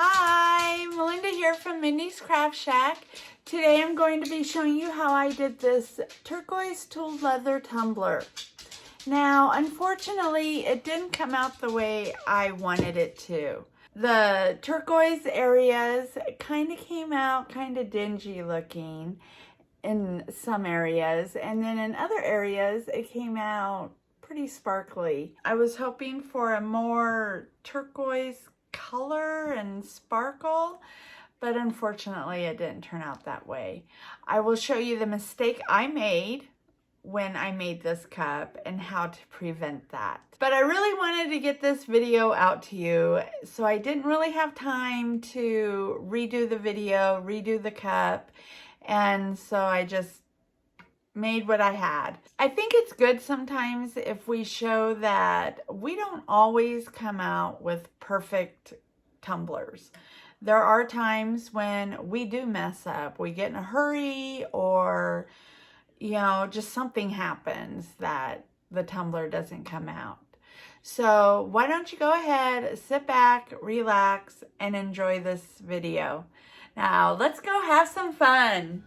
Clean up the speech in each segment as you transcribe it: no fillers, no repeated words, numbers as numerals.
Hi, Melinda here from Mindy's Craft Shack. Today I'm going to be showing you how I did this turquoise tooled leather tumbler. Now, unfortunately, it didn't come out the way I wanted it to. The turquoise areas kind of came out kind of dingy looking in some areas, and then in other areas it came out pretty sparkly. I was hoping for a more turquoise color and sparkle, but unfortunately it didn't turn out that way. I will show you the mistake I made when I made this cup and how to prevent that. But I really wanted to get this video out to you, so I didn't really have time to redo the video, redo the cup, and so I just made what I had. I think it's good sometimes if we show that we don't always come out with perfect tumblers. There are times when we do mess up. We get in a hurry, or just something happens that the tumbler doesn't come out. So why don't you go ahead, sit back, relax, and enjoy this video. Now let's go have some fun.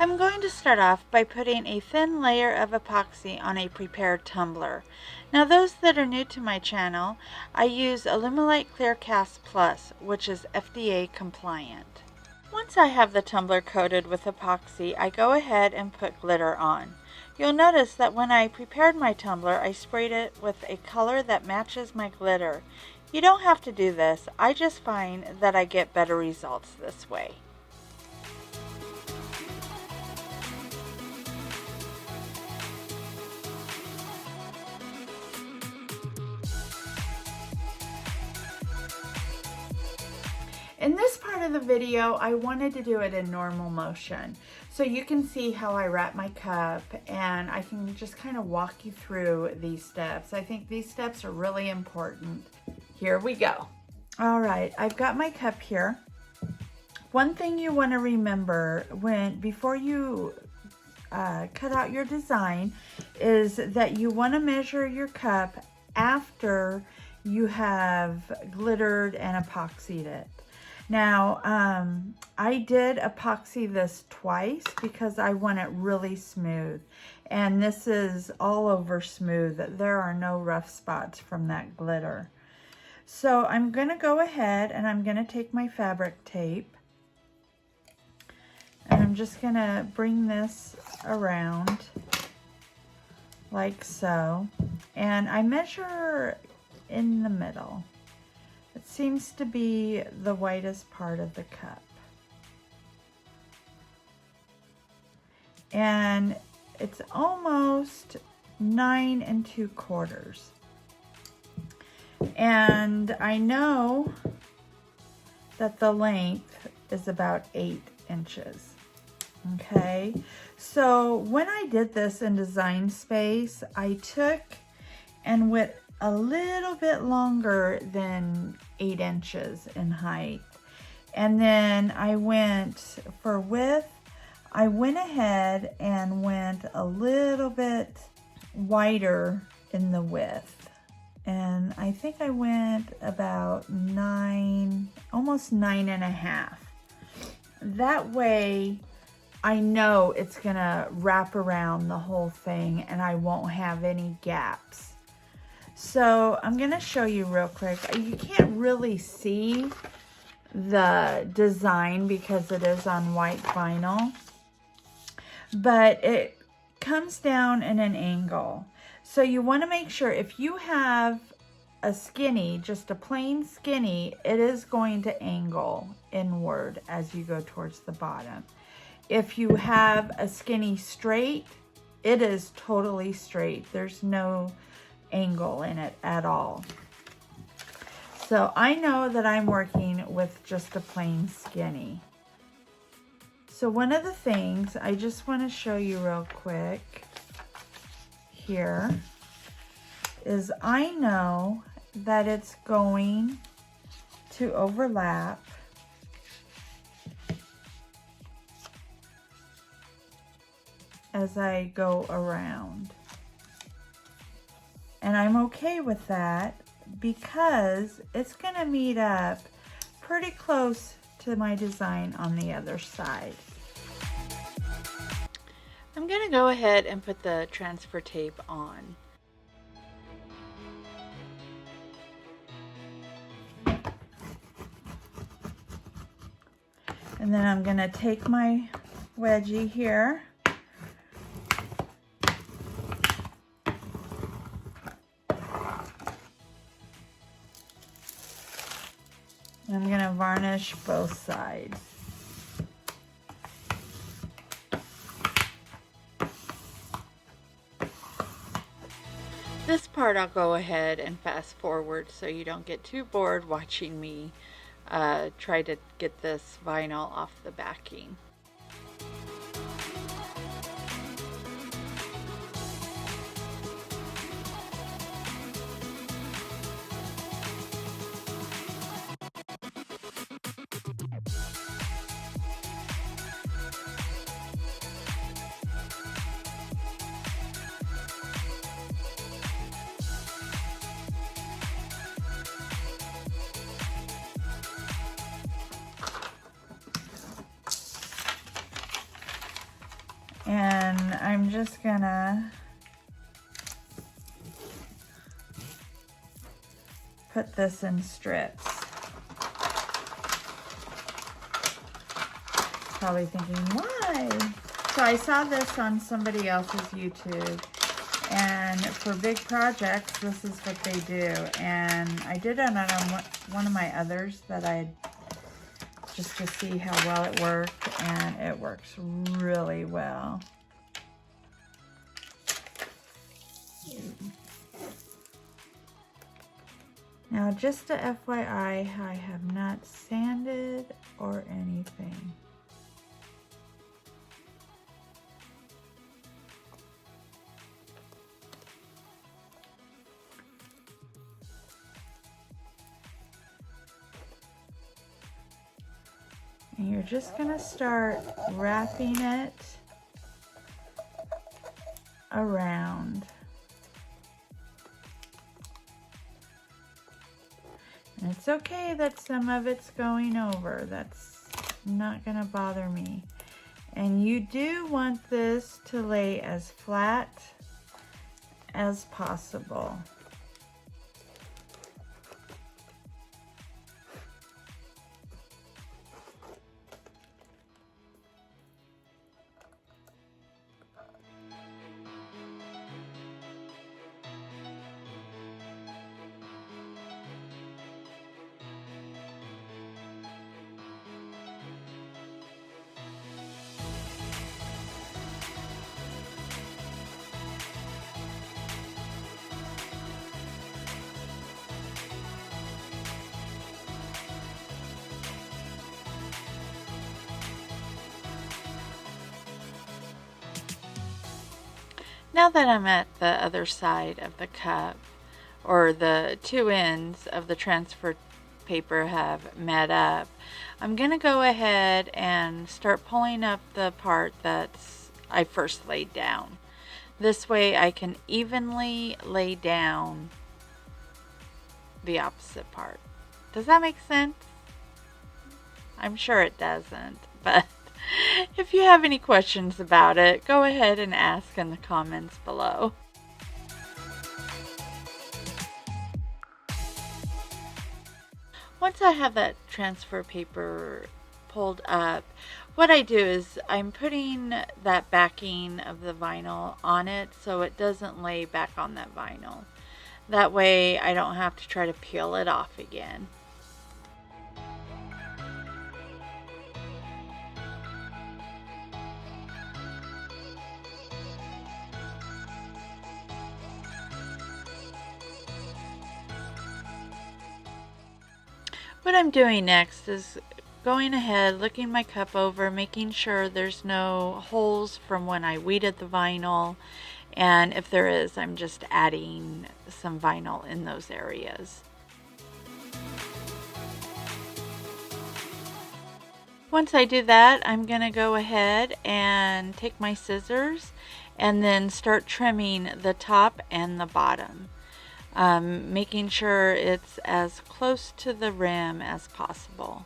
I'm going to start off by putting a thin layer of epoxy on a prepared tumbler. Now those that are new to my channel, I use Alumilite Clear Cast Plus, which is FDA compliant. Once I have the tumbler coated with epoxy, I go ahead and put glitter on. You'll notice that when I prepared my tumbler, I sprayed it with a color that matches my glitter. You don't have to do this. I just find that I get better results this way. In this part of the video, I wanted to do it in normal motion, so you can see how I wrap my cup, and I can just kind of walk you through these steps. I think these steps are really important. Here we go. All right, I've got my cup here. One thing you want to remember before you cut out your design is that you want to measure your cup after you have glittered and epoxied it. Now, I did epoxy this twice because I want it really smooth. And this is all over smooth. There are no rough spots from that glitter. So I'm going to go ahead and I'm going to take my fabric tape. And I'm just going to bring this around like so. And I measure in the middle. It seems to be the whitest part of the cup. And it's almost 9 2/4. And I know that the length is about 8 inches. Okay, so when I did this in Design Space, I took and went a little bit longer than 8 inches in height. And then I went for width, I went ahead and went a little bit wider in the width. And I think I went about 9, almost 9.5. That way I know it's gonna wrap around the whole thing and I won't have any gaps. So I'm going to show you real quick. You can't really see the design because it is on white vinyl, but it comes down in an angle. So you want to make sure if you have a skinny, just a plain skinny, it is going to angle inward as you go towards the bottom. If you have a skinny straight, it is totally straight. There's no angle in it at all. So I know that I'm working with just a plain skinny. So one of the things I just want to show you real quick here is I know that it's going to overlap as I go around. And I'm okay with that because it's gonna meet up pretty close to my design on the other side. I'm gonna go ahead and put the transfer tape on. And then I'm gonna take my wedgie here. I'm going to varnish both sides. This part I'll go ahead and fast forward so you don't get too bored watching me try to get this vinyl off the backing. And I'm just gonna put this in strips. Probably thinking, why? So I saw this on somebody else's YouTube, and for big projects, this is what they do. And I did it on one of my others that I just to see how well it worked, and it works really well. Now, just a FYI, I have not sanded or anything. And you're just going to start wrapping it around. And it's okay that some of it's going over. That's not going to bother me. And you do want this to lay as flat as possible. Now that I'm at the other side of the cup, or the two ends of the transfer paper have met up, I'm going to go ahead and start pulling up the part that I first laid down. This way I can evenly lay down the opposite part. Does that make sense? I'm sure it doesn't, but if you have any questions about it, go ahead and ask in the comments below. Once I have that transfer paper pulled up, what I do is I'm putting that backing of the vinyl on it so it doesn't lay back on that vinyl. That way I don't have to try to peel it off again. What I'm doing next is going ahead, looking my cup over, making sure there's no holes from when I weeded the vinyl, and if there is, I'm just adding some vinyl in those areas. Once I do that, I'm going to go ahead and take my scissors and then start trimming the top and the bottom, making sure it's as close to the rim as possible.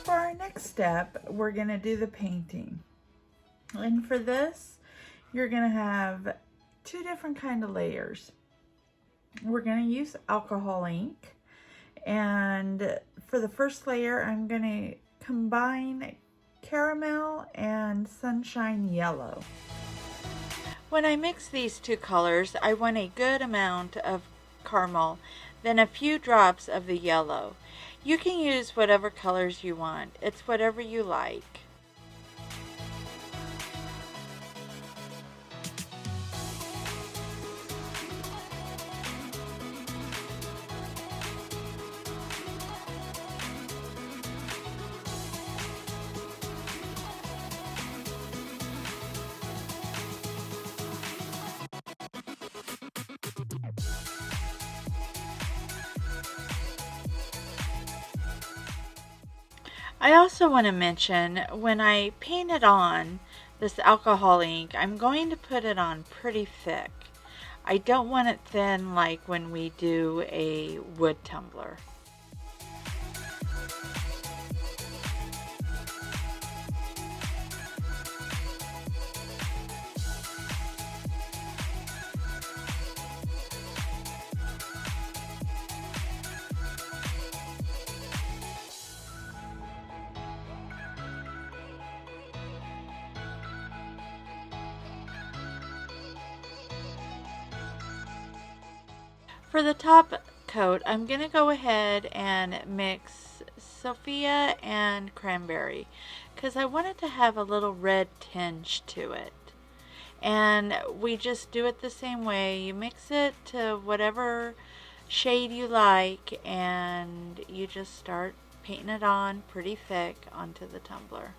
For our next step, we're going to do the painting. And for this, you're going to have two different kind of layers. We're going to use alcohol ink. And for the first layer, I'm going to combine caramel and sunshine yellow. When I mix these two colors, I want a good amount of caramel, then a few drops of the yellow. You can use whatever colors you want. It's whatever you like. I also want to mention, when I paint it on this alcohol ink, I'm going to put it on pretty thick. I don't want it thin like when we do a wood tumbler. For the top coat, I'm going to go ahead and mix Sophia and cranberry because I want it to have a little red tinge to it. And we just do it the same way. You mix it to whatever shade you like and you just start painting it on pretty thick onto the tumbler.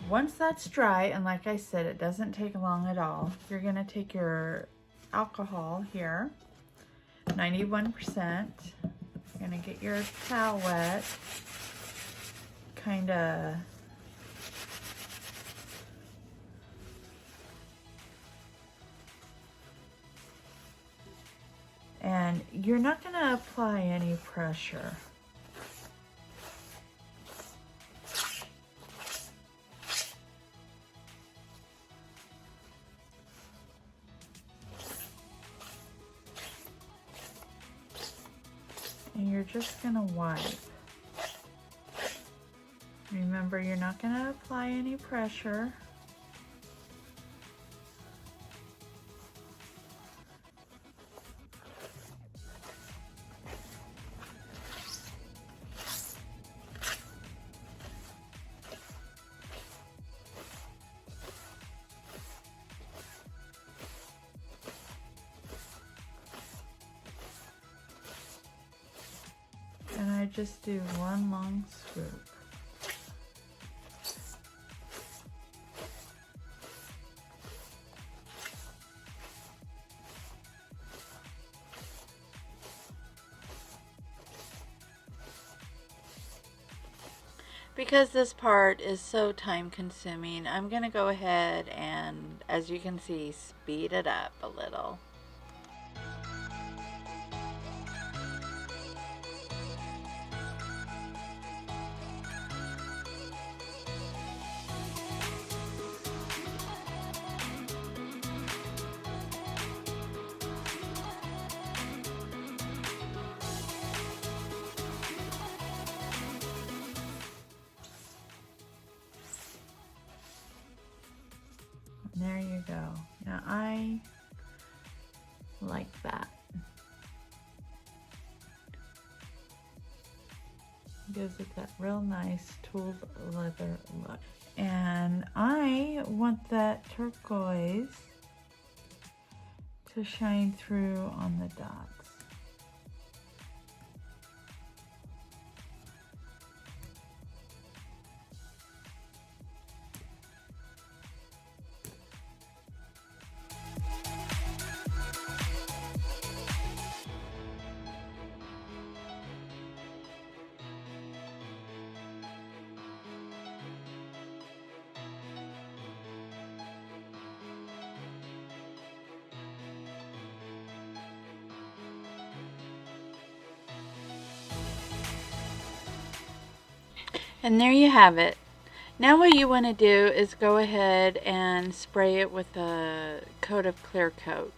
Once that's dry, and like I said, it doesn't take long at all, you're going to take your alcohol here, 91%. You're going to get your towel wet, kind of and you're not going to apply any pressure. And you're just going to wipe. Remember, you're not going to apply any pressure. And I just do one long swoop. Because this part is so time consuming, I'm going to go ahead and, as you can see, speed it up a little. There you go. Now I like that. Gives it that real nice tooled leather look. And I want that turquoise to shine through on the dots. And there you have it. Now what you want to do is go ahead and spray it with a coat of clear coat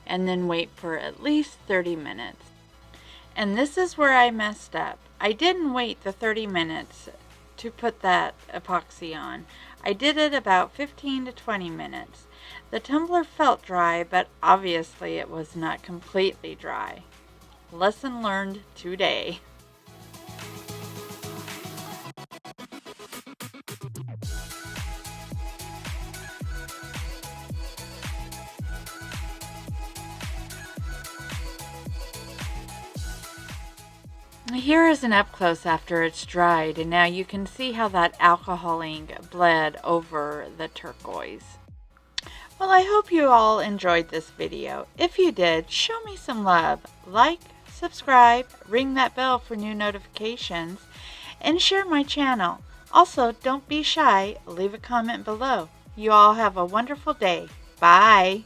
and then wait for at least 30 minutes. And this is where I messed up. I didn't wait the 30 minutes to put that epoxy on. I did it about 15 to 20 minutes. The tumbler felt dry, but obviously it was not completely dry. Lesson learned today. Here is an up close after it's dried, and now you can see how that alcohol ink bled over the turquoise. Well, I hope you all enjoyed this video. If you did, show me some love. Like, subscribe, ring that bell for new notifications, and share my channel. Also, don't be shy. Leave a comment below. You all have a wonderful day. Bye.